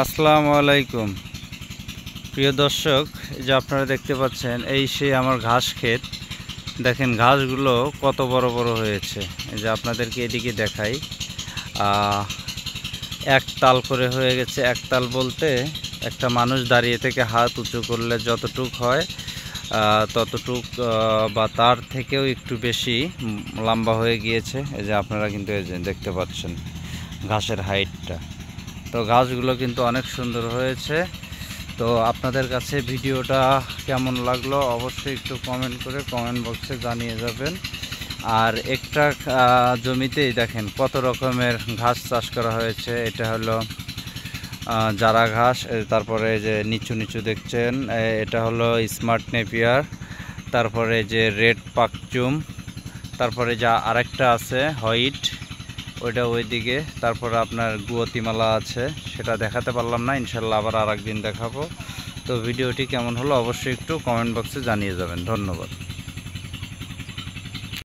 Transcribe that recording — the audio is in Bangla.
আসসালামু আলাইকুম প্রিয় দর্শক, যে আপনারা দেখতে পাচ্ছেন এই সেই আমার ঘাস ক্ষেত। দেখেন ঘাসগুলো কত বড় বড় হয়েছে। এই যে আপনাদেরকে এদিকে দেখাই, এক তাল করে হয়ে গেছে। এক তাল বলতে একটা মানুষ দাঁড়িয়ে থেকে হাত উঁচু করলে যতটুক হয় ততটুক বা তার থেকেও একটু বেশি লম্বা হয়ে গিয়েছে। এই যে আপনারা কিন্তু এই যে দেখতে পাচ্ছেন ঘাসের হাইটটা। তো গাছগুলো কিন্তু অনেক সুন্দর হয়েছে। তো আপনাদের কাছে ভিডিওটা কেমন লাগলো অবশ্যই একটু কমেন্ট করে কমেন্ট বক্সে জানিয়ে যাবেন। আর একটা জমিতেই দেখেন কত রকমের ঘাস চাষ করা হয়েছে। এটা হলো জারা ঘাস, তারপরে যে নিচু নিচু দেখছেন এটা হলো স্মার্ট নেপিয়ার, তারপরে যে রেড পাকচুম, তারপরে যা আরেকটা আছে হোয়াইট, ওইটা ওইদিকে। তারপরে আপনার গুয়াতিমালা আছে, সেটা দেখাতে পারলাম না, ইনশাল্লাহ আবার আর একদিন দেখাবো। তো ভিডিওটি কেমন হলো অবশ্যই একটু কমেন্ট বক্সে জানিয়ে যাবেন। ধন্যবাদ।